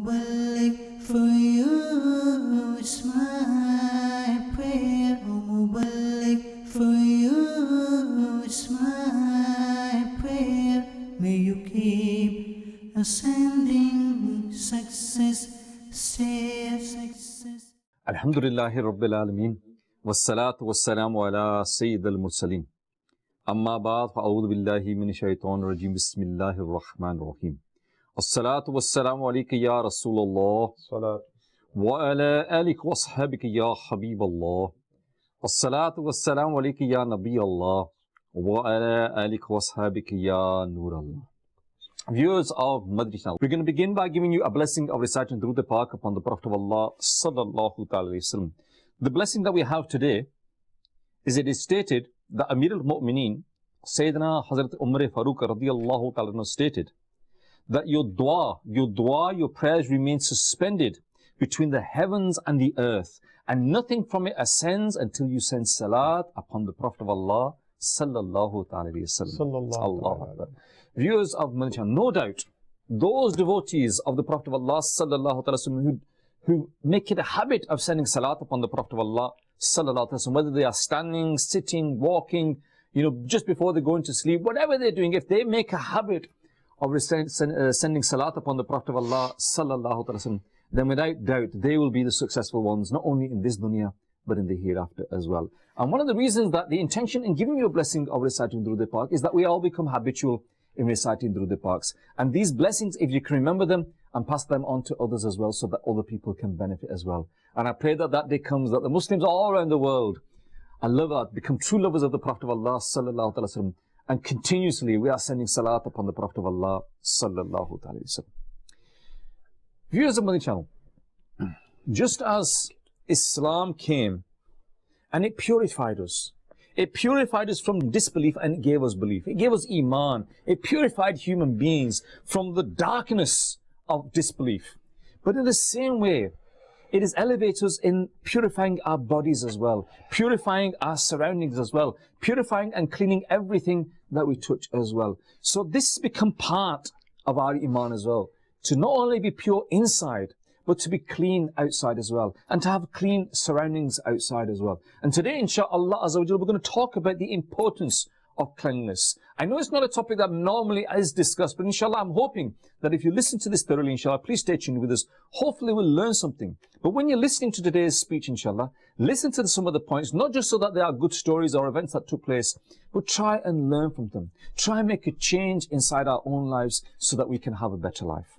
Mubarak for you, it's my prayer. Mubarak for you, it's my prayer. May you keep ascending success, stay success. Alhamdulillahi Rabbil Alameen. Wassalatu wassalamu ala Sayyid al-Mursaleen. Amma ba'd, fa'awudhu billahi min shaytan rajim. Bismillahir Rahmanir Rahim. As-salatu wassalamu alayka ya Rasulullah. Wa ala alik wa ashabika ya Habiballah. As-salatu wassalamu alayka ya Nabi Allah. Wa ala alik wa ashabika ya Nur Allah. Viewers of Madani Channel, we're going to begin by giving you a blessing of reciting Durood Pak upon the Prophet of Allah sallallahu ta'ala alayhi wa sallam. The blessing that we have today is it is stated that Amir al-Mu'mineen, Sayyidina Hazrat Umar Farooq radiyallahu ta'ala stated that your dua, your prayers remain suspended between the heavens and the earth, and nothing from it ascends until you send salat upon the Prophet of Allah sallallahu ta'ala alayhi wa sallam. Viewers of Madani Channel, no doubt those devotees of the Prophet of Allah sallallahu ta'ala wasallam who make it a habit of sending salat upon the Prophet of Allah sallallahu ta'ala wasallam, whether they are standing, sitting, walking, just before they go into sleep, whatever they're doing, if they make a habit of sending salat upon the Prophet of Allah sallallahu ta'ala wasallam, then without doubt they will be the successful ones, not only in this dunya but in the hereafter as well. And one of the reasons that the intention in giving you a blessing of reciting Durood Pak is that we all become habitual in reciting Durood Paks. And these blessings, if you can remember them and pass them on to others as well, so that other people can benefit as well. And I pray that that day comes, that the Muslims all around the world become true lovers of the Prophet of Allah sallallahu alaihi wasallam, and continuously we are sending salat upon the Prophet of Allah sallallahu alaihi wasallam. Viewers of Madani Channel, just as Islam came and it purified us, it purified us from disbelief and it gave us belief. It gave us iman. It purified human beings from the darkness of disbelief. But in the same way, it is elevated us in purifying our bodies as well, purifying our surroundings as well, purifying and cleaning everything that we touch as well. So this has become part of our iman as well, to not only be pure inside, but to be clean outside as well, and to have clean surroundings outside as well. And today, inshaAllah Azza wa Jalla, we're going to talk about the importance of cleanliness. I know it's not a topic that normally is discussed, but inshallah, I'm hoping that if you listen to this thoroughly, inshallah, please stay tuned with us. Hopefully we'll learn something. But when you're listening to today's speech, inshallah, listen to some of the points, not just so that they are good stories or events that took place, but try and learn from them. Try and make a change inside our own lives so that we can have a better life.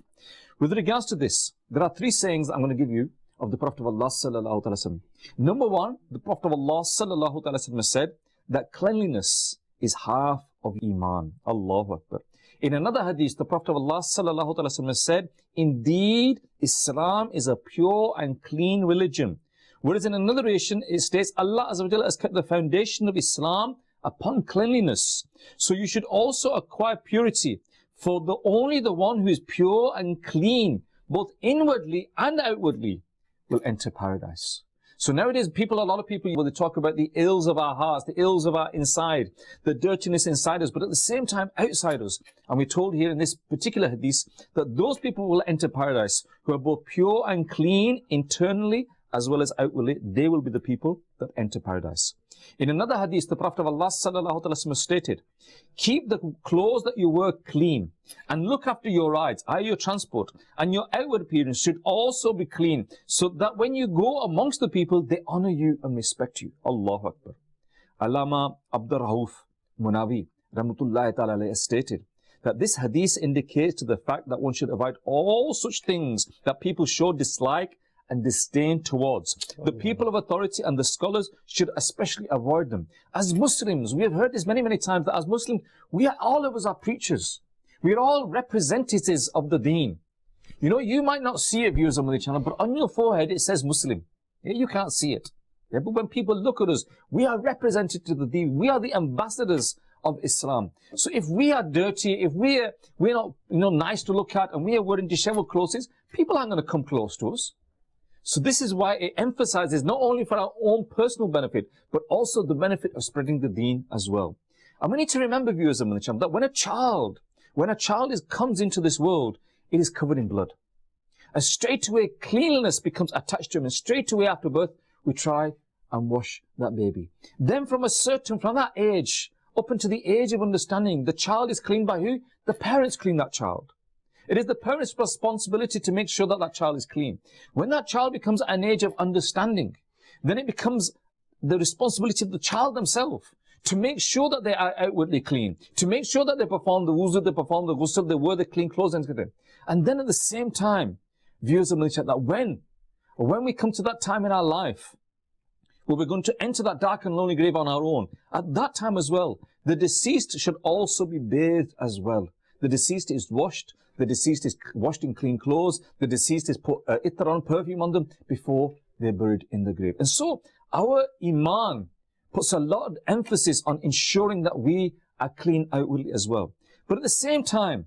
With regards to this, there are three sayings I'm going to give you of the Prophet of Allah sallallahu alaihi wasallam. Number one, the Prophet of Allah sallallahu alaihi wasallam said that cleanliness is half of iman. Allahu Akbar. In another hadith, the Prophet of Allah sallallahu alaihi wasallam said, indeed, Islam is a pure and clean religion. Whereas in another narration, it states, Allah Azza wa Jalla has kept the foundation of Islam upon cleanliness. So you should also acquire purity. For only the one who is pure and clean, both inwardly and outwardly, will enter paradise. So nowadays, a lot of people, they talk about the ills of our hearts, the ills of our inside, the dirtiness inside us, but at the same time, outside us. And we're told here in this particular hadith that those people will enter paradise who are both pure and clean internally as well as outwardly. They will be the people that enter paradise. In another hadith, the Prophet of Allah sallallahu alaihi wasallam stated, keep the clothes that you wear clean and look after your rides, your transport, and your outward appearance should also be clean, so that when you go amongst the people, they honor you and respect you. Allahu Akbar. Allama Abdur Rauf Munawi rahmatullahi ta'ala stated that this hadith indicates to the fact that one should avoid all such things that people show dislike and disdain towards. The people of authority and the scholars should especially avoid them. As Muslims, we have heard this many, many times, that as Muslims, all of us are preachers. We are all representatives of the deen. You might not see it, viewers on the channel, but on your forehead it says Muslim. You can't see it. But when people look at us, we are representatives of the deen. We are the ambassadors of Islam. So if we are dirty, if we're not nice to look at, and we are wearing disheveled clothes, people aren't going to come close to us. So this is why it emphasizes not only for our own personal benefit, but also the benefit of spreading the deen as well. And we need to remember, viewers of the channel, that when a child comes into this world, it is covered in blood. And straight away, cleanliness becomes attached to him. And straight away after birth, we try and wash that baby. Then from that age, up until the age of understanding, the child is cleaned by who? The parents clean that child. It is the parents' responsibility to make sure that that child is clean. When that child becomes an age of understanding, then it becomes the responsibility of the child themselves to make sure that they are outwardly clean, to make sure that they perform the wuzu, they perform the ghusl, they wear the clean clothes, and then at the same time, viewers of Madani Channel, that when we come to that time in our life, where we're going to enter that dark and lonely grave on our own, at that time as well, the deceased should also be bathed as well. The deceased is washed, the deceased is washed in clean clothes, the deceased is put ittar on, perfume on them before they're buried in the grave. And so, our Iman puts a lot of emphasis on ensuring that we are clean outwardly as well. But at the same time,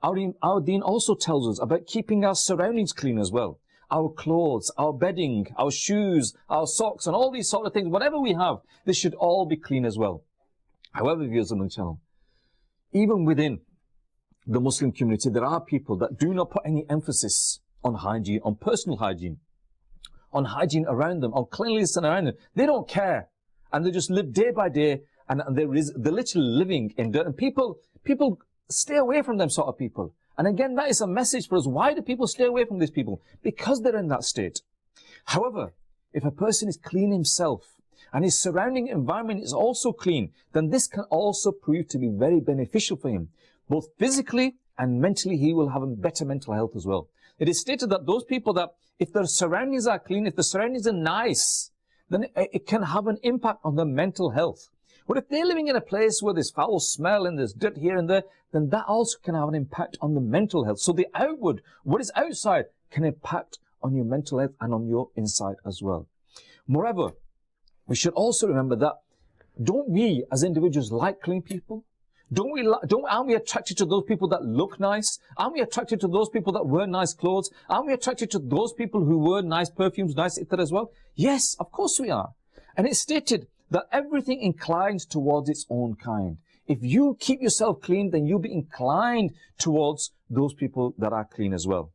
our deen also tells us about keeping our surroundings clean as well. Our clothes, our bedding, our shoes, our socks, and all these sort of things, whatever we have, this should all be clean as well. However, viewers on the channel, even within the Muslim community, there are people that do not put any emphasis on hygiene, on personal hygiene, on hygiene around them, on cleanliness and around them. They don't care. And they just live day by day, and they're literally living in dirt. And people stay away from them sort of people. And again, that is a message for us. Why do people stay away from these people? Because they're in that state. However, if a person is clean himself, and his surrounding environment is also clean, then this can also prove to be very beneficial for him. Both physically and mentally, he will have a better mental health as well. It is stated that those people that, if their surroundings are clean, if the surroundings are nice, then it can have an impact on their mental health. But if they're living in a place where there's foul smell and there's dirt here and there, then that also can have an impact on the mental health. So the outward, what is outside, can impact on your mental health and on your inside as well. Moreover, we should also remember that, don't we as individuals like clean people? Aren't we attracted to those people that look nice? Aren't we attracted to those people that wear nice clothes? Aren't we attracted to those people who wear nice perfumes, nice ittar as well? Yes, of course we are. And it's stated that everything inclines towards its own kind. If you keep yourself clean, then you'll be inclined towards those people that are clean as well.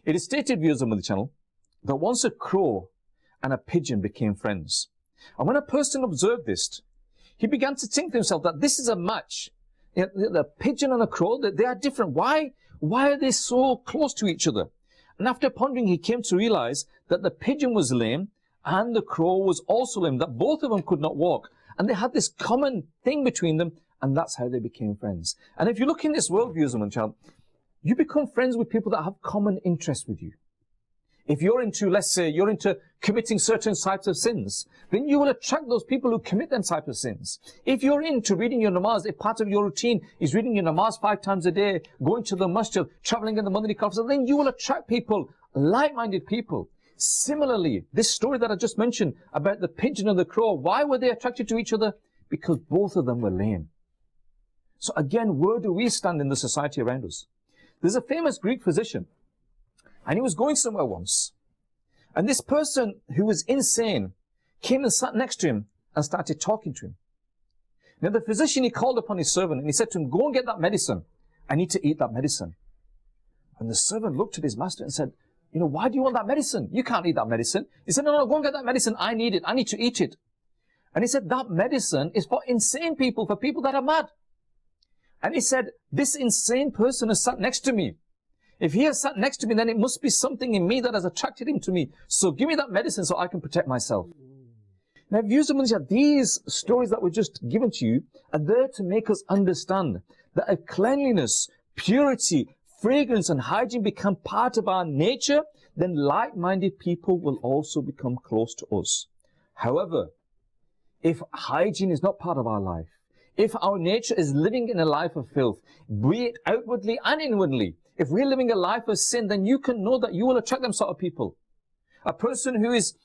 It is stated, viewers of Madani Channel, that once a crow and a pigeon became friends. And when a person observed this, he began to think to himself that this is a match. The pigeon and a crow, they are different. Why are they so close to each other? And after pondering, he came to realize that the pigeon was lame and the crow was also lame, that both of them could not walk. And they had this common thing between them, and that's how they became friends. And if you look in this world, viewers of Madani Channel, you become friends with people that have common interests with you. If you're into, let's say, you're into committing certain types of sins, then you will attract those people who commit them types of sins. If you're into reading your namaz, if part of your routine is reading your namaz 5 times a day, going to the masjid, traveling in the Madani Channel, then you will attract people, like-minded people. Similarly, this story that I just mentioned about the pigeon and the crow, why were they attracted to each other? Because both of them were lame. So again, where do we stand in the society around us? There's a famous Greek physician, and he was going somewhere once. And this person who was insane came and sat next to him and started talking to him. Now the physician, he called upon his servant and he said to him, go and get that medicine. I need to eat that medicine. And the servant looked at his master and said, why do you want that medicine? You can't eat that medicine. He said, no, go and get that medicine. I need it. I need to eat it. And he said, that medicine is for insane people, for people that are mad. And he said, this insane person has sat next to me. If he has sat next to me, then it must be something in me that has attracted him to me. So give me that medicine so I can protect myself. Now, viewers of Madani Channel, these stories that were just given to you are there to make us understand that if cleanliness, purity, fragrance and hygiene become part of our nature, then like-minded people will also become close to us. However, if hygiene is not part of our life, if our nature is living in a life of filth, be it outwardly and inwardly, if we're living a life of sin, then you can know that you will attract them sort of people. A person who is,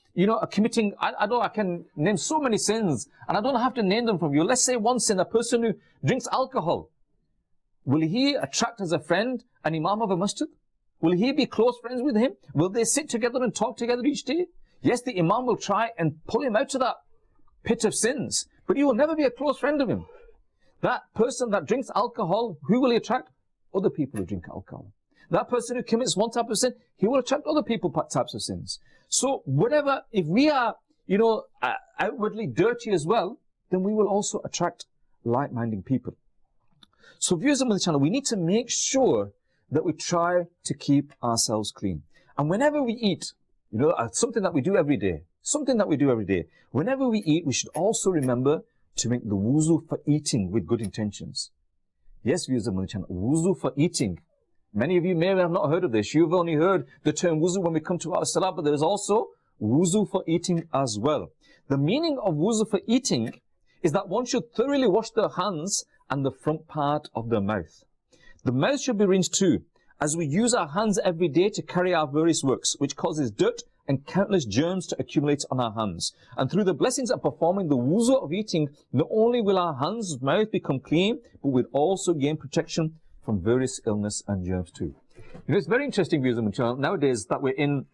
committing, I can name so many sins, and I don't have to name them from you. Let's say one sin, a person who drinks alcohol. Will he attract as a friend an imam of a masjid? Will he be close friends with him? Will they sit together and talk together each day? Yes, the imam will try and pull him out of that pit of sins, but he will never be a close friend of him. That person that drinks alcohol, who will he attract? Other people who drink alcohol. That person who commits one type of sin, he will attract other people types of sins. So whatever, if we are, outwardly dirty as well, then we will also attract like-minded people. So viewers on the channel, we need to make sure that we try to keep ourselves clean. And whenever we eat, something that we do every day, whenever we eat, we should also remember to make the wuzu for eating with good intentions. Yes, viewers on the channel, wuzu for eating. Many of you may have not heard of this. You've only heard the term wuzu when we come to our salah, but there is also wuzu for eating as well. The meaning of wuzu for eating is that one should thoroughly wash their hands and the front part of their mouth. The mouth should be rinsed too, as we use our hands every day to carry our various works, which causes dirt and countless germs to accumulate on our hands. And through the blessings of performing the wuzu of eating, not only will our hands' mouth become clean, but we'll also gain protection from various illness and germs too. It's very interesting, viewers on the channel, nowadays that we're in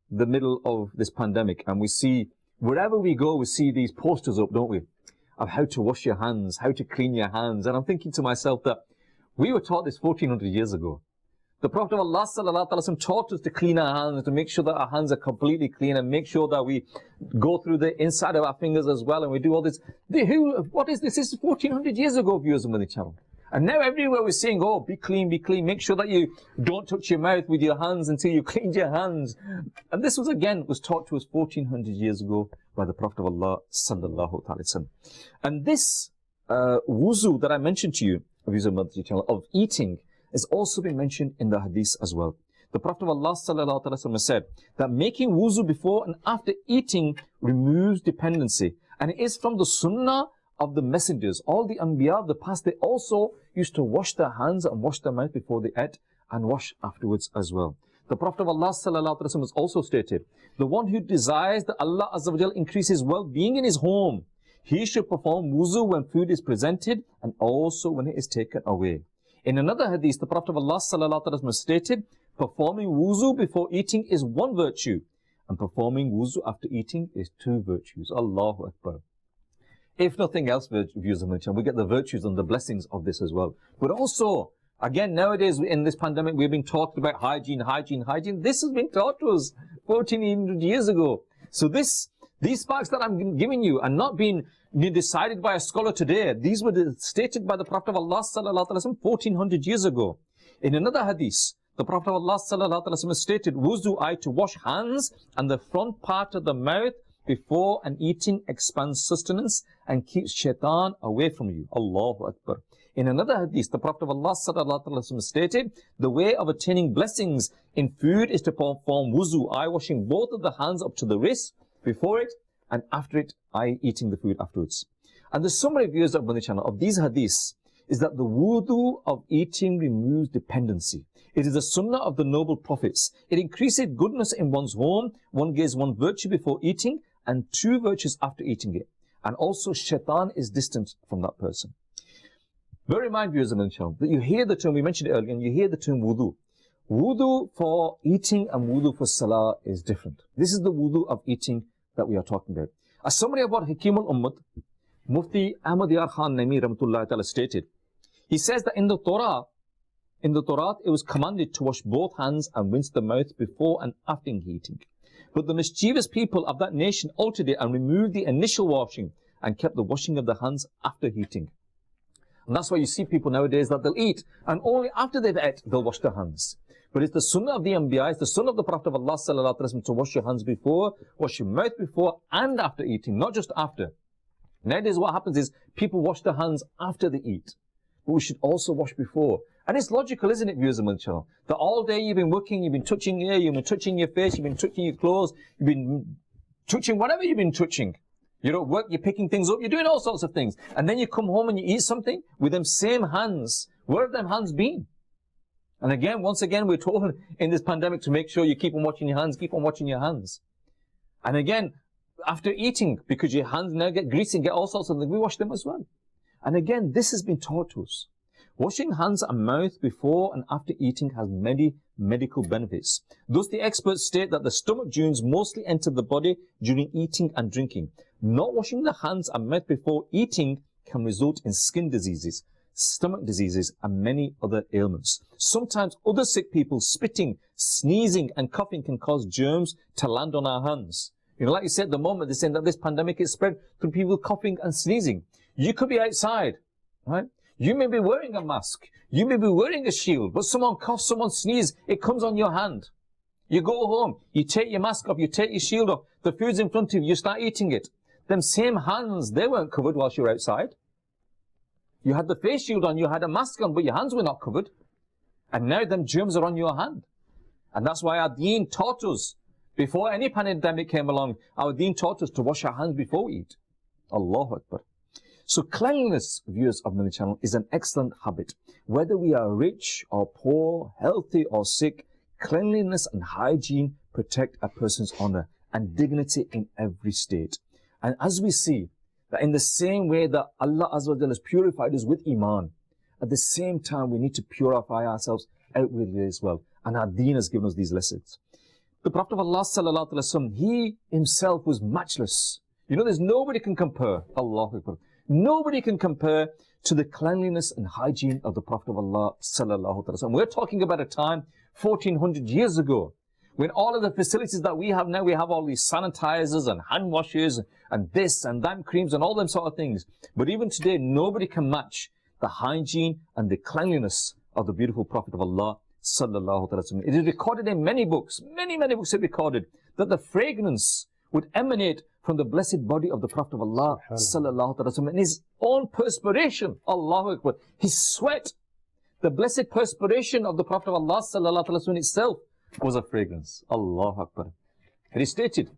the middle of this pandemic, and we see, wherever we go, we see these posters up, don't we? Of how to wash your hands, how to clean your hands. And I'm thinking to myself that we were taught this 1400 years ago. The Prophet of Allah ﷺ taught us to clean our hands, to make sure that our hands are completely clean, and make sure that we go through the inside of our fingers as well, and we do all this. What is this? This is 1400 years ago, viewers on the channel. And now everywhere we're saying, oh, be clean, make sure that you don't touch your mouth with your hands until you cleaned your hands. And this was taught to us 1400 years ago by the Prophet of Allah sallallahu alaihi wasallam. And this wuzu that I mentioned to you, of eating, is also been mentioned in the hadith as well. The Prophet of Allah sallallahu alaihi wasallam said that making wuzu before and after eating removes dependency, and it is from the sunnah of the messengers. All the anbiya of the past, they also used to wash their hands and wash their mouth before they ate, and wash afterwards as well. The Prophet of Allah sallallahu alaihi wasallam has also stated, the one who desires that Allah Azza wa Jal increase his well-being in his home, he should perform wuzu when food is presented and also when it is taken away. In another hadith, the Prophet of Allah sallallahu alaihi wasallam stated, performing wuzu before eating is one virtue, and performing wuzu after eating is two virtues. Allahu Akbar. If nothing else, viewers on the channel, we get the virtues and the blessings of this as well. But also, again, nowadays in this pandemic, we've been taught about hygiene. This has been taught to us 1400 years ago. So these facts that I'm giving you are not being decided by a scholar today. These were stated by the Prophet of Allah sallallahu alaihi wasallam 1400 years ago. In another hadith, the Prophet of Allah sallallahu alaihi wasallam stated, wuzu I to wash hands and the front part of the mouth before and eating expands sustenance and keeps shaitan away from you. Allahu Akbar. In another hadith, the Prophet of Allah sallallahu alaihi wasallam stated, the way of attaining blessings in food is to perform wuzu, eye washing both of the hands up to the wrist before it, and after it, eye eating the food afterwards. And the summary, viewers of the channel, of these hadiths is that the wudu of eating removes dependency. It is a sunnah of the noble prophets. It increases goodness in one's home. One gains one virtue before eating and two virtues after eating it. And also shaitan is distant from that person. Bear in mind, viewers of the channel, that you hear the term, we mentioned it earlier, and you hear the term wudu. Wudu for eating and wudu for salah is different. This is the wudu of eating that we are talking about. A summary of what Hakim al-Ummat, Mufti Ahmad Yar Khan Naimi Rahmatullah Ta'ala stated. He says that in the Torah, it was commanded to wash both hands and rinse the mouth before and after eating. But the mischievous people of that nation altered it and removed the initial washing and kept the washing of the hands after eating. And that's why you see people nowadays that they'll eat and only after they've ate, they'll wash their hands. But it's the sunnah of the anbiya, it's the sunnah of the Prophet of Allah sallallahu alaihi wasallam to wash your hands before, wash your mouth before and after eating, not just after. Nowadays what happens is people wash their hands after they eat. But we should also wash before. And it's logical, isn't it, viewers of the channel? That all day you've been working, you've been touching here, you've been touching your face, you've been touching your clothes, you've been touching whatever you've been touching. You're at work, you're picking things up, you're doing all sorts of things. And then you come home and you eat something with them same hands. Where have them hands been? And again, once again, we're told in this pandemic to make sure you keep on washing your hands, keep on washing your hands. And again, after eating, because your hands now get greasy and get all sorts of things, we wash them as well. And again, this has been taught to us. Washing hands and mouth before and after eating has many medical benefits. Thus, the experts state that the stomach germs mostly enter the body during eating and drinking. Not washing the hands and mouth before eating can result in skin diseases, stomach diseases, and many other ailments. Sometimes other sick people spitting, sneezing, and coughing can cause germs to land on our hands. You know, like you said, at the moment, they're saying that this pandemic is spread through people coughing and sneezing. You could be outside, right? You may be wearing a mask. You may be wearing a shield, but someone coughs, someone sneezes, it comes on your hand. You go home, you take your mask off, you take your shield off, the food's in front of you, you start eating it. Them same hands, they weren't covered whilst you were outside. You had the face shield on, you had a mask on, but your hands were not covered. And now them germs are on your hand. And that's why our Deen taught us, before any pandemic came along, our Deen taught us to wash our hands before we eat. Allahu Akbar. So cleanliness, viewers of Madani Channel, is an excellent habit. Whether we are rich or poor, healthy or sick, cleanliness and hygiene protect a person's honor and dignity in every state. And as we see, that in the same way that Allah Azza wa Jalla has purified us with Iman, at the same time we need to purify ourselves outwardly as well. And our Deen has given us these lessons. The Prophet of Allah Sallallahu Alaihi Wasallam, he himself was matchless. You know, there's nobody can compare, Allahu Akbar. Nobody can compare to the cleanliness and hygiene of the Prophet of Allah Sallallahu Alaihi Wasallam. We're talking about a time 1400 years ago, when all of the facilities that we have now, we have all these sanitizers and hand washes and this and that creams and all them sort of things. But even today, nobody can match the hygiene and the cleanliness of the beautiful Prophet of Allah Sallallahu Alaihi Wasallam. It is recorded in many books, many books are recorded, that the fragrance would emanate from the blessed body of the Prophet of Allah Sallallahu Alaihi Wasallam. And his own perspiration, Allahu Akbar, his sweat, the blessed perspiration of the Prophet of Allah Sallallahu Alaihi Wasallam itself was a fragrance. Allahu Akbar. It is stated,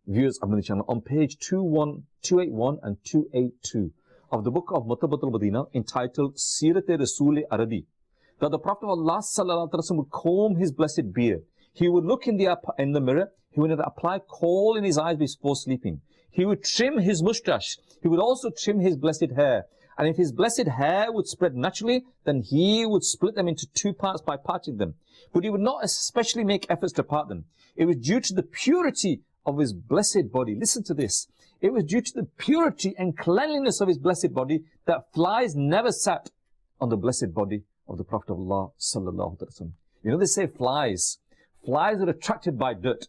viewers of Madani Channel, on page 281 and 282 of the book of Mutabat al-Madina, entitled Sirat-e Rasul Arabi, that the Prophet of Allah Sallallahu Alaihi Wasallam would comb his blessed beard. He would look in the mirror. He would apply kohl in his eyes before sleeping. He would trim his mustache. He would also trim his blessed hair. And if his blessed hair would spread naturally, then he would split them into two parts by parting them. But he would not especially make efforts to part them. It was due to the purity of his blessed body. Listen to this. It was due to the purity and cleanliness of his blessed body that flies never sat on the blessed body of the Prophet of Allah Sallallahu Alaihi Wasallam. You know, they say flies. Flies are attracted by dirt.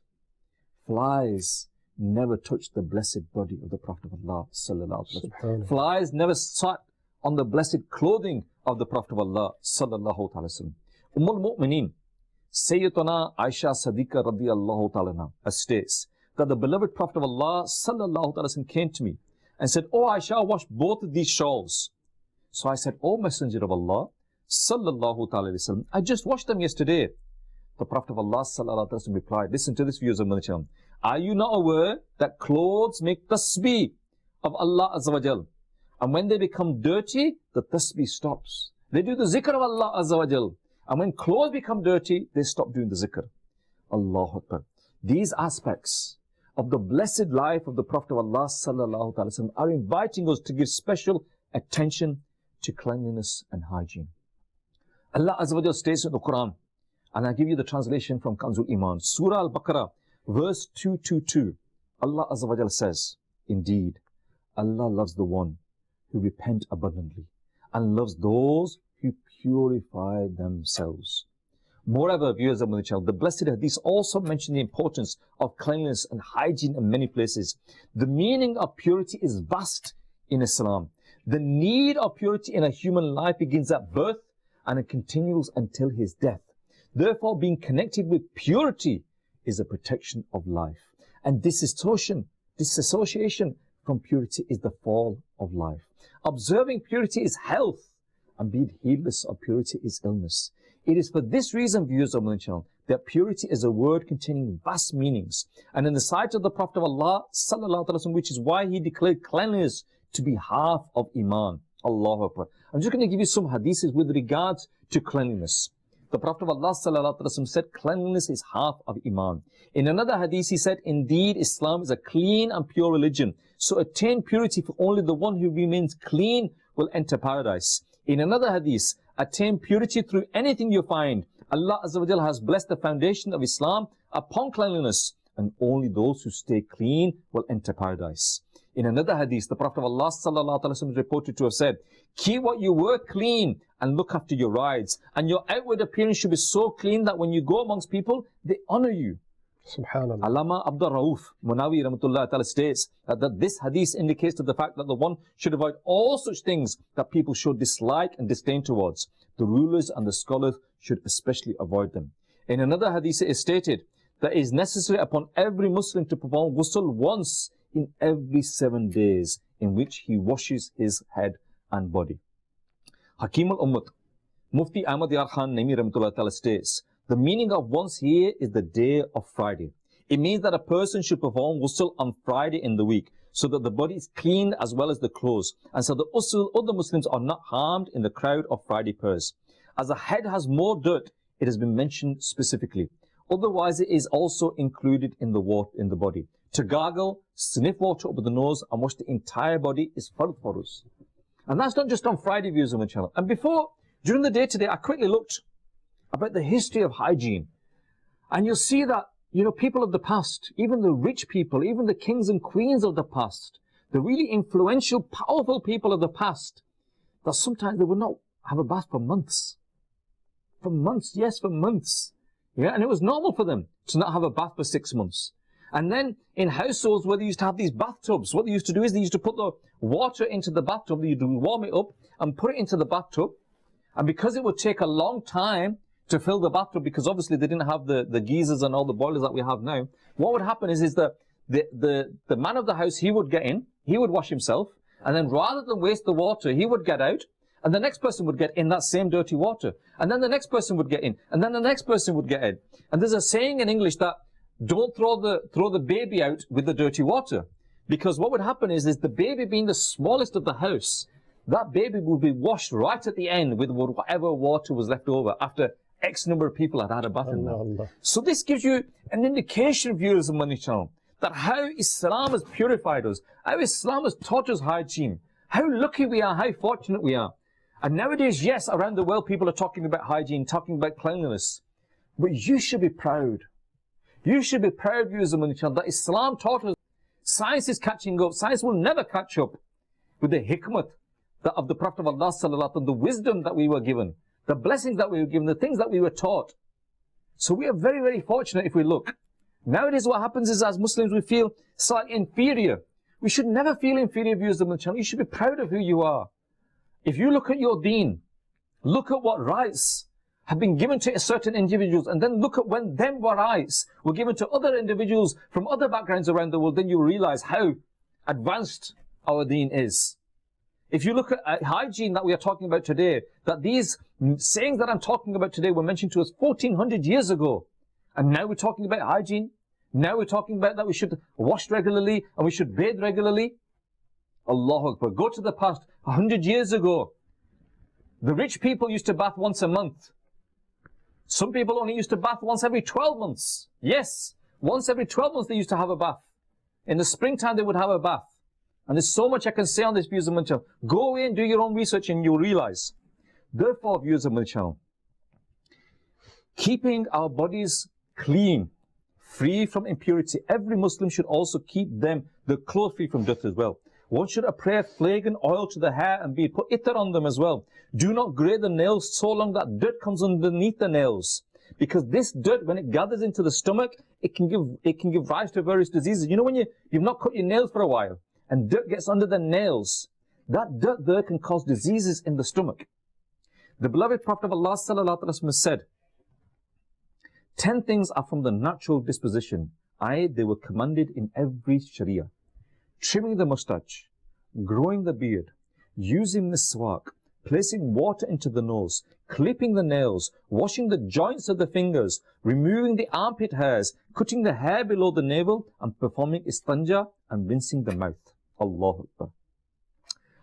Flies never touched the blessed body of the Prophet of Allah Sallallahu Alaihi Wasallam. Flies never sat on the blessed clothing of the Prophet of Allah Sallallahu Alaihi Wasallam. Al-Mu'mineen, Sayyiduna Aisha Siddiqa radiyallahu ta'ala states that the beloved Prophet of Allah Sallallahu Alaihi Wasallam came to me and said, "Oh Aisha, wash both of these shawls." So I said, "Oh Messenger of Allah Sallallahu Alaihi Wasallam, I just washed them yesterday." The Prophet of Allah Sallallahu Alaihi Wasallam replied, listen to this, viewers of Madani Channel, "Are you not aware that clothes make tasbih of Allah Azza wa Jal? And when they become dirty, the tasbih stops. They do the zikr of Allah Azza wa Jal. And when clothes become dirty, they stop doing the zikr." Allahu Akbar. These aspects of the blessed life of the Prophet of Allah Sallallahu Alaihi Wasallam are inviting us to give special attention to cleanliness and hygiene. Allah Azza wa Jal states in the Quran, and I give you the translation from Kanzul Iman, Surah Al-Baqarah, verse 222. Allah Azza wa Jal says, "Indeed, Allah loves the one who repent abundantly and loves those who purify themselves." Moreover, viewers of Madani Channel, the blessed hadith also mention the importance of cleanliness and hygiene in many places. The meaning of purity is vast in Islam. The need of purity in a human life begins at birth and it continues until his death. Therefore, being connected with purity is a protection of life. And disassociation from purity is the fall of life. Observing purity is health, and being heedless of purity is illness. It is for this reason, viewers of Madani Channel, that purity is a word containing vast meanings. And in the sight of the Prophet of Allah, Sallallahu Alaihi Wasallam, which is why he declared cleanliness to be half of Iman. Allahu Akbar. I'm just going to give you some hadiths with regards to cleanliness. The Prophet of Allah Sallallahu Alaihi Wasallam said cleanliness is half of Iman. In another hadith he said, "Indeed, Islam is a clean and pure religion. So attain purity, for only the one who remains clean will enter paradise." In another hadith, "Attain purity through anything you find. Allah Azza wa Jalla has blessed the foundation of Islam upon cleanliness, and only those who stay clean will enter paradise." In another hadith, the Prophet of Allah sallallahu alaihi wasallam is reported to have said, keep what you were clean and look after your rides. And your outward appearance should be so clean that when you go amongst people, they honor you. Subhanallah. Allama Abdul Rauf Munawi rahmatullah ta'ala states that this hadith indicates to the fact that the one should avoid all such things that people should dislike and disdain towards. The rulers and the scholars should especially avoid them. In another hadith it is stated that it is necessary upon every Muslim to perform ghusl once in every 7 days, in which he washes his head and body. Hakim al-Ummat Mufti Ahmad Yar Khan Naimi rahmatullah ta'ala states, the meaning of once here is the day of Friday. It means that a person should perform ghusl on Friday in the week, so that the body is clean as well as the clothes, and so the other Muslims are not harmed in the crowd of Friday prayers. As the head has more dirt, it has been mentioned specifically. Otherwise, it is also included in the water in the body. To gargle, sniff water up the nose, and wash the entire body is fard for us. And that's not just on Friday, viewers on the channel. And during the day today, I quickly looked about the history of hygiene. And you'll see that, people of the past, even the rich people, even the kings and queens of the past, the really influential, powerful people of the past, that sometimes they would not have a bath for months. For months, yes, for months. Yeah, and it was normal for them to not have a bath for 6 months. And then in households where they used to have these bathtubs, what they used to do is they used to put the water into the bathtub, they used to warm it up and put it into the bathtub. And because it would take a long time to fill the bathtub, because obviously they didn't have the geysers and all the boilers that we have now, what would happen is that the man of the house, he would get in, he would wash himself, and then rather than waste the water, he would get out, and the next person would get in that same dirty water. And then the next person would get in, and then the next person would get in. And there's a saying in English that don't throw the baby out with the dirty water. Because what would happen is the baby being the smallest of the house, that baby would be washed right at the end with whatever water was left over after X number of people had a bath in that. So this gives you an indication, viewers of Madani Channel, that how Islam has purified us, how Islam has taught us hygiene, how lucky we are, how fortunate we are. And nowadays, yes, around the world people are talking about hygiene, talking about cleanliness. But you should be proud. You should be proud, viewers of Madani Channel, that Islam taught us. Science is catching up. Science will never catch up with the hikmat of the Prophet of Allah sallallahu alaihi wasallam, the wisdom that we were given, the blessings that we were given, the things that we were taught. So we are very, very fortunate if we look. Nowadays what happens is as Muslims we feel slightly inferior. We should never feel inferior, viewers of Madani Channel. You should be proud of who you are. If you look at your deen, look at what rights have been given to certain individuals, and then look at when them rights were given to other individuals from other backgrounds around the world, then you realize how advanced our deen is. If you look at hygiene that we are talking about today, that these sayings that I'm talking about today were mentioned to us 1400 years ago. And now we're talking about hygiene. Now we're talking about that we should wash regularly and we should bathe regularly. Allahu Akbar. Go to the past 100 years ago. The rich people used to bath once a month. Some people only used to bath once every 12 months. Yes, once every 12 months they used to have a bath. In the springtime they would have a bath. And there's so much I can say on this, viewers of Madani Channel. Go away and do your own research and you'll realize. Therefore, viewers of Madani Channel, keeping our bodies clean, free from impurity, every Muslim should also keep the clothes free from dirt as well. One should apply flagon oil to the hair and put itar on them as well. Do not grate the nails so long that dirt comes underneath the nails. Because this dirt, when it gathers into the stomach, it can give rise to various diseases. You know when you've not cut your nails for a while, and dirt gets under the nails, that dirt there can cause diseases in the stomach. The beloved Prophet of Allah sallallahu alaihi wasallam said, 10 things are from the natural disposition, i.e. they were commanded in every sharia. Trimming the mustache, growing the beard, using miswak, placing water into the nose, clipping the nails, washing the joints of the fingers, removing the armpit hairs, cutting the hair below the navel, and performing istanja and rinsing the mouth. Allahu Akbar.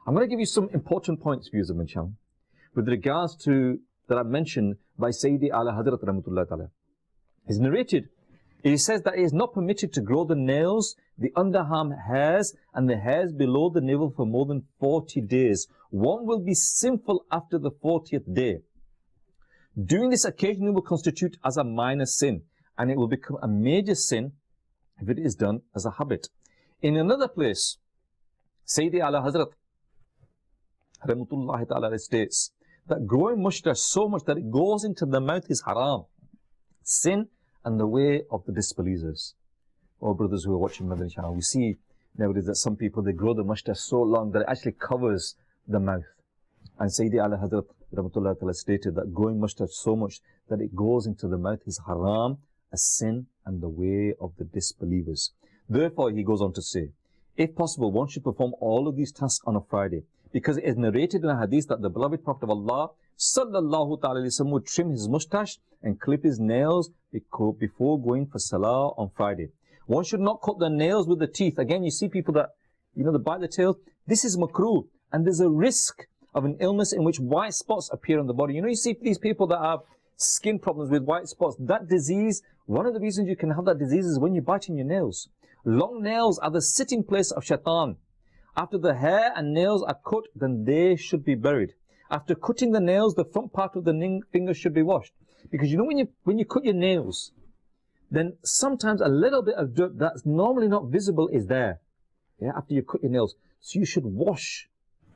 I'm going to give you some important points, viewers of Madani Channel, with regards to that I've mentioned by Sayyidi Ala Hadrat Rahmatullah Ta'ala. It's narrated. He says that it is not permitted to grow the nails, the underarm hairs, and the hairs below the navel for more than 40 days. One will be sinful after the 40th day. Doing this occasionally will constitute as a minor sin, and it will become a major sin if it is done as a habit. In another place, Sayyidi Ala Hazrat Rahmatullahi Ta'ala states that growing mustache so much that it goes into the mouth is haram, sin, and the way of the disbelievers. Oh, brothers who are watching Madani Channel, we see nowadays that some people, they grow the mustache so long that it actually covers the mouth. And Sayyidi Ala Hazrat Rahmatullahi Ta'ala stated that growing mustache so much that it goes into the mouth is haram, a sin, and the way of the disbelievers. Therefore, he goes on to say, if possible, one should perform all of these tasks on a Friday, because it is narrated in a hadith that the beloved Prophet of Allah sallallahu ta'ala alayhi wa sallam would trim his mustache and clip his nails before going for salah on Friday. One should not cut the nails with the teeth. Again, you see people that, they bite the tail. This is makruh, and there's a risk of an illness in which white spots appear on the body. You see these people that have skin problems with white spots. That disease, one of the reasons you can have that disease is when you're biting your nails. Long nails are the sitting place of shaitan. After the hair and nails are cut, then they should be buried. After cutting the nails, the front part of the finger should be washed. Because when you cut your nails, then sometimes a little bit of dirt that's normally not visible is there. Yeah, after you cut your nails. So you should wash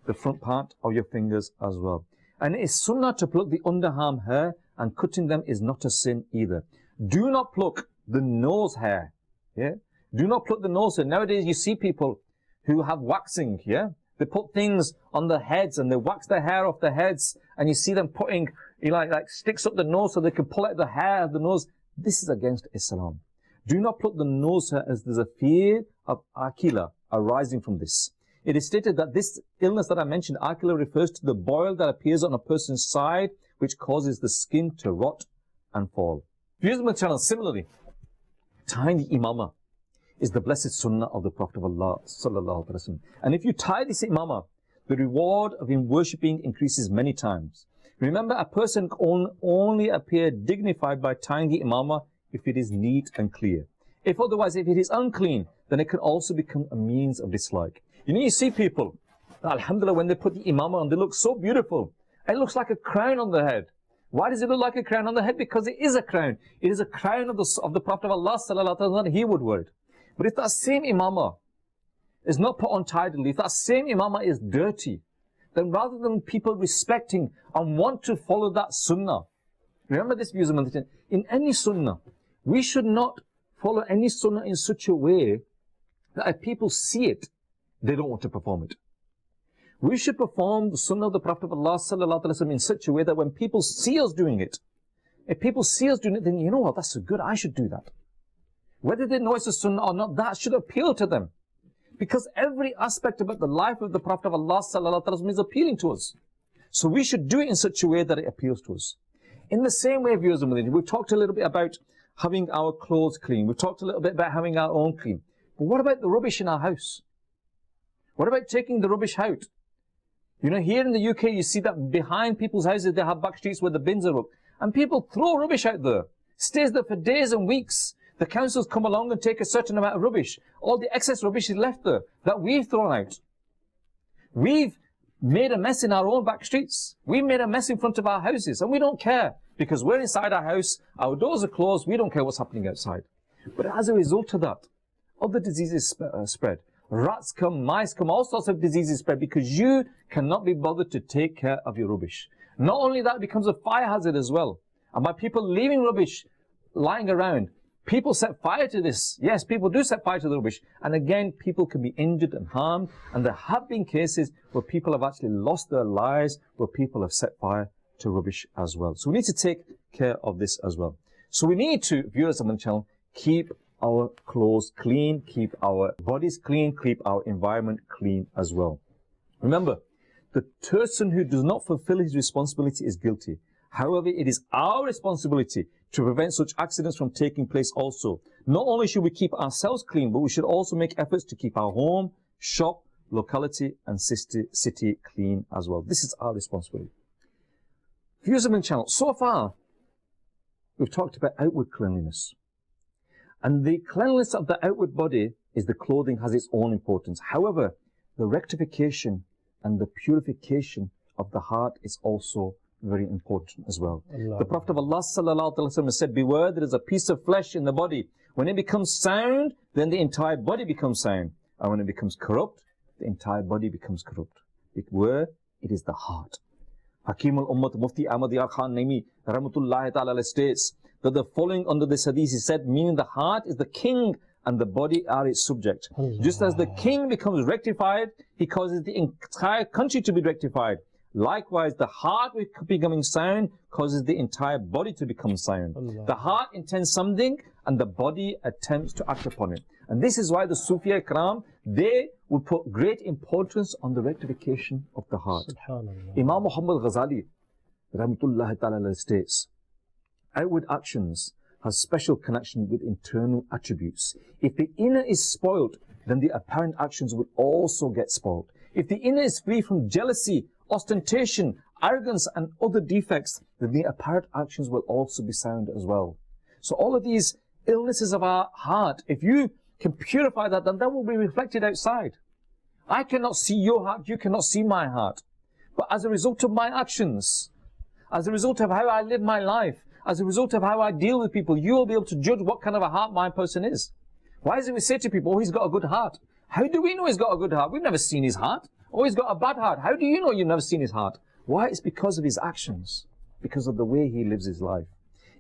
the front part of your fingers as well. And it is sunnah to pluck the underarm hair, and cutting them is not a sin either. Do not pluck the nose hair. Yeah? Do not pluck the nose hair. Nowadays you see people who have waxing, yeah? They put things on their heads and they wax their hair off their heads, and you see them putting, like sticks up the nose so they can pull out the hair of the nose. This is against Islam. Do not pluck the nose hair, as there's a fear of akila arising from this. It is stated that this illness that I mentioned, akila, refers to the boil that appears on a person's side, which causes the skin to rot and fall. Viewers of my channel, similarly, tying the imamah is the blessed sunnah of the Prophet of Allah sallallahu alaihi wasallam. And if you tie this imamah, the reward of him worshipping increases many times. Remember, a person can only appear dignified by tying the imamah if it is neat and clear. If otherwise, if it is unclean, then it can also become a means of dislike. You see people, alhamdulillah, when they put the imamah on, they look so beautiful. It looks like a crown on their head. Why does it look like a crown on the head? Because it is a crown. It is a crown of the Prophet of Allah sallallahu alaihi wasallam. He would wear it. But if that same imamah is not put on tidily, if that same imamah is dirty, then rather than people respecting and want to follow that sunnah, remember this, views of Madani Channel, in any sunnah, we should not follow any sunnah in such a way that if people see it, they don't want to perform it. We should perform the sunnah of the Prophet of Allah sallallahu alaihi wasallam in such a way that when people see us doing it, if people see us doing it, then you know what, that's so good, I should do that. Whether they know it's a sunnah or not, that should appeal to them. Because every aspect about the life of the Prophet of Allah sallallahu alaihi wasallam is appealing to us. So we should do it in such a way that it appeals to us. In the same way, viewers of Madani, we've talked a little bit about having our clothes clean. We've talked a little bit about having our own clean. But what about the rubbish in our house? What about taking the rubbish out? Here in the UK, you see that behind people's houses, they have back streets where the bins are up. And people throw rubbish out there. Stays there for days and weeks. The councils come along and take a certain amount of rubbish. All the excess rubbish is left there that we've thrown out. We've made a mess in our own back streets. We've made a mess in front of our houses, and we don't care because we're inside our house, our doors are closed, we don't care what's happening outside. But as a result of that, other diseases spread. Rats come, mice come, all sorts of diseases spread because you cannot be bothered to take care of your rubbish. Not only that, it becomes a fire hazard as well. And by people leaving rubbish lying around, people set fire to this. Yes, people do set fire to the rubbish. And again, people can be injured and harmed. And there have been cases where people have actually lost their lives, where people have set fire to rubbish as well. So we need to take care of this as well. So we need to, viewers of the channel, keep our clothes clean, keep our bodies clean, keep our environment clean as well. Remember, the person who does not fulfill his responsibility is guilty. However, it is our responsibility to prevent such accidents from taking place also. Not only should we keep ourselves clean, but we should also make efforts to keep our home, shop, locality and city clean as well. This is our responsibility. Viewers of my channel, so far we've talked about outward cleanliness. And the cleanliness of the outward body is the clothing has its own importance. However, the rectification and the purification of the heart is also very important as well. The Prophet of Allah sallallahu alaihi wasallam said, beware, there is a piece of flesh in the body. When it becomes sound, then the entire body becomes sound. And when it becomes corrupt, the entire body becomes corrupt. Where? It is the heart. Hakim al-Ummat Mufti Ahmad Yar Khan Naimi Rahmatullahi Ta'ala states that the following under this hadith is said, meaning the heart is the king and the body are its subject. Just as the king becomes rectified, he causes the entire country to be rectified. Likewise, the heart becoming sound causes the entire body to become sound. The heart intends something and the body attempts to act upon it. And this is why the Sufi Ikram, they would put great importance on the rectification of the heart. Imam Muhammad Ghazali Rahmatullahi Ta'ala states, outward actions have special connection with internal attributes. If the inner is spoiled, then the apparent actions will also get spoiled. If the inner is free from jealousy, ostentation, arrogance and other defects, then the apparent actions will also be sound as well. So all of these illnesses of our heart, if you can purify that, then that will be reflected outside. I cannot see your heart, you cannot see my heart. But as a result of my actions, as a result of how I live my life, as a result of how I deal with people, you will be able to judge what kind of a heart my person is. Why is it we say to people, oh, he's got a good heart? How do we know he's got a good heart? We've never seen his heart. Oh, he's got a bad heart. How do you know you've never seen his heart? Why? It's because of his actions, because of the way he lives his life.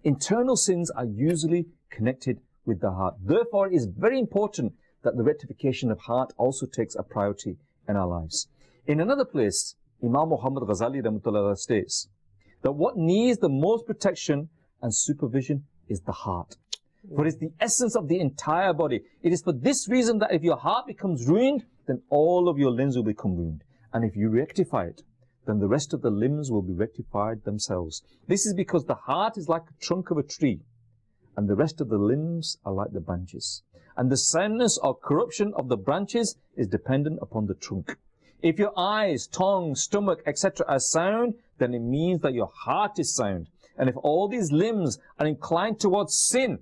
Internal sins are usually connected with the heart. Therefore, it is very important that the rectification of heart also takes a priority in our lives. In another place, Imam Muhammad Ghazali Rahmatullah states that what needs the most protection and supervision is the heart. For it is the essence of the entire body. It is for this reason that if your heart becomes ruined, then all of your limbs will become ruined. And if you rectify it, then the rest of the limbs will be rectified themselves. This is because the heart is like a trunk of a tree, and the rest of the limbs are like the branches. And the soundness or corruption of the branches is dependent upon the trunk. If your eyes, tongue, stomach, etc. are sound, then it means that your heart is sound. And if all these limbs are inclined towards sin,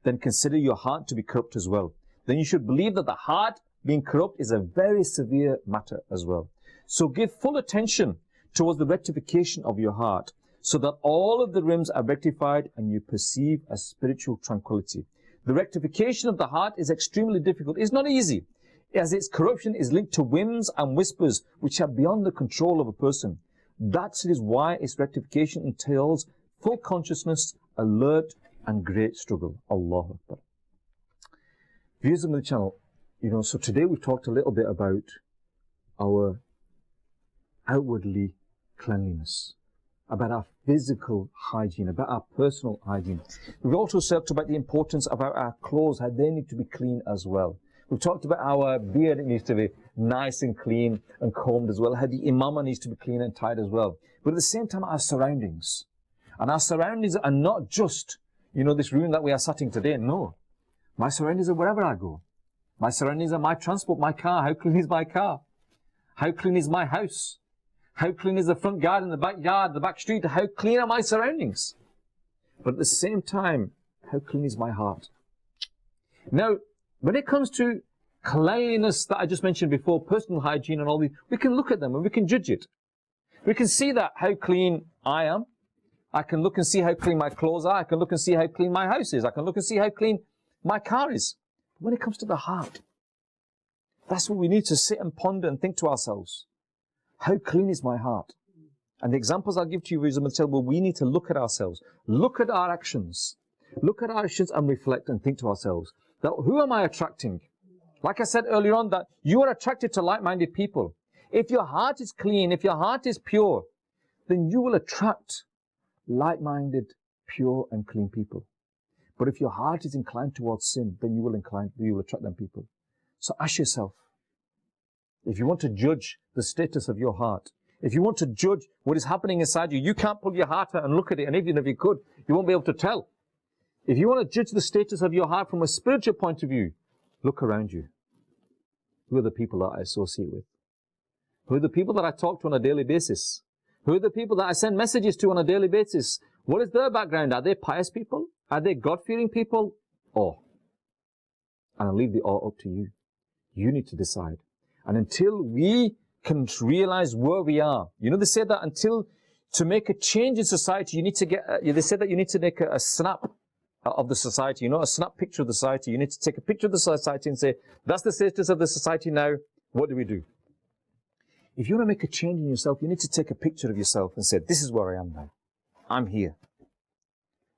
then consider your heart to be corrupt as well. Then you should believe that the heart being corrupt is a very severe matter as well. So give full attention towards the rectification of your heart, so that all of the limbs are rectified and you perceive a spiritual tranquility. The rectification of the heart is extremely difficult. It's not easy, as its corruption is linked to whims and whispers which are beyond the control of a person. That is why its rectification entails full consciousness, alert, and great struggle. Allahu Akbar. Viewers of the channel, so today we've talked a little bit about our outwardly cleanliness, about our physical hygiene, about our personal hygiene. We've also talked about the importance of our clothes, how they need to be clean as well. We've talked about our beard, it needs to be nice and clean and combed as well, how the imama needs to be clean and tied as well. But at the same time, our surroundings. And our surroundings are not just, this room that we are sitting today. No. My surroundings are wherever I go. My surroundings are my transport, my car. How clean is my car? How clean is my house? How clean is the front garden, the backyard, the back street? How clean are my surroundings? But at the same time, how clean is my heart? Now, when it comes to cleanliness that I just mentioned before, personal hygiene and all these, we can look at them and we can judge it. We can see that how clean I am. I can look and see how clean my clothes are. I can look and see how clean my house is. I can look and see how clean my car is. But when it comes to the heart, that's what we need to sit and ponder and think to ourselves. How clean is my heart? And the examples I'll give to you is we need to look at ourselves, look at our actions, and reflect and think to ourselves that who am I attracting? Like I said earlier on, that you are attracted to like-minded people. If your heart is clean, if your heart is pure, then you will attract like-minded, pure and clean people. But if your heart is inclined towards sin, then you will attract them people. So ask yourself, if you want to judge the status of your heart, if you want to judge what is happening inside you, you can't pull your heart out and look at it, and even if you could, you won't be able to tell. If you want to judge the status of your heart from a spiritual point of view, look around you. Who are the people that I associate with? Who are the people that I talk to on a daily basis? Who are the people that I send messages to on a daily basis? What is their background? Are they pious people? Are they God-fearing people? Or? And I'll leave the all up to you. You need to decide. And until we can realize where we are, they say that to make a change in society, you need to they say that you need to make a snap of the society, a snap picture of the society. You need to take a picture of the society and say, that's the status of the society now. what do? If you want to make a change in yourself, you need to take a picture of yourself and say, this is where I am now. I'm here.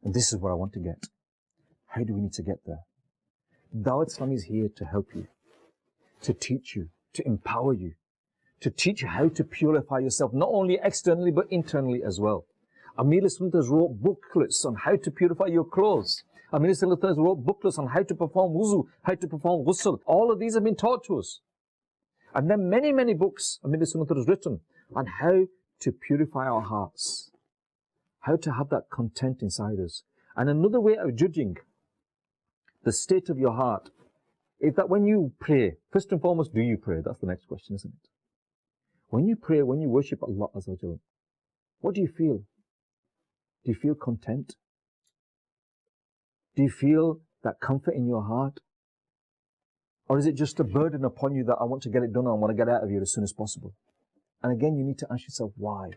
And this is where I want to get. How do we need to get there? Dawat Islam is here to help you, to teach you, to empower you, to teach you how to purify yourself, not only externally, but internally as well. Amir Sunnah wrote booklets on how to purify your clothes. Amir Sunnah wrote booklets on how to perform wuzu, how to perform ghusl. All of these have been taught to us. And then many books Amir Sunnah has written on how to purify our hearts, how to have that content inside us. And another way of judging the state of your heart is that when you pray, first and foremost, do you pray? That's the next question, isn't it? When you pray, when you worship Allah Azza wa Jalla, what do you feel? Do you feel content? Do you feel that comfort in your heart? Or is it just a burden upon you that I want to get it done and I want to get out of here as soon as possible? And again, you need to ask yourself, why?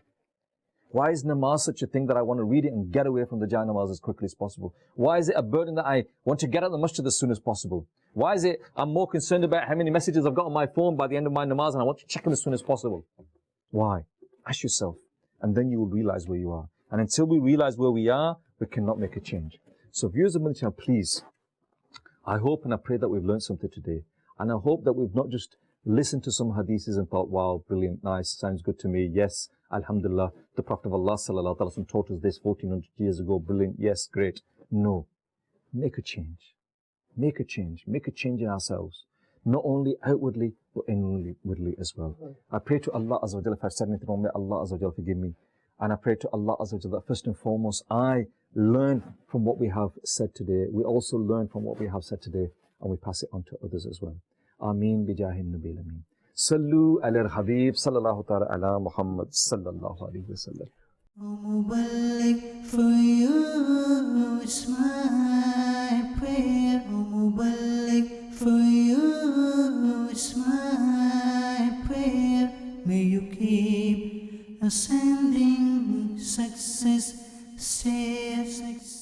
Why is namaz such a thing that I want to read it and get away from the Jai namaz as quickly as possible? Why is it a burden that I want to get out of the masjid as soon as possible? Why is it I'm more concerned about how many messages I've got on my phone by the end of my namaz and I want to check them as soon as possible? Why? Ask yourself, and then you will realize where you are. And until we realize where we are, we cannot make a change. So viewers of Madani Channel, please, I hope and I pray that we've learned something today. And I hope that we've not just listened to some hadiths and thought, wow, brilliant, nice, sounds good to me. Yes, alhamdulillah, the Prophet of Allah sallallahu alaihi wasallam taught us this 1400 years ago. Brilliant, yes, great. No, make a change. Make a change. Make a change in ourselves. Not only outwardly, but inwardly as well. I pray to Allah Azza wa Jalla, if I've said anything wrong, may Allah Azza wa Jalla forgive me. And I pray to Allah Azza wa Jalla that first and foremost, I learn from what we have said today. We also learn from what we have said today, and we pass it on to others as well. Ameen bijahin nabil ameen. Sallu ala al-Habib sallallahu ta'ala ala Muhammad sallallahu alayhi wa sallam. Mubarak for you, it's my prayer. Mubarak for you, it's my prayer. May you keep ascending success, stay success.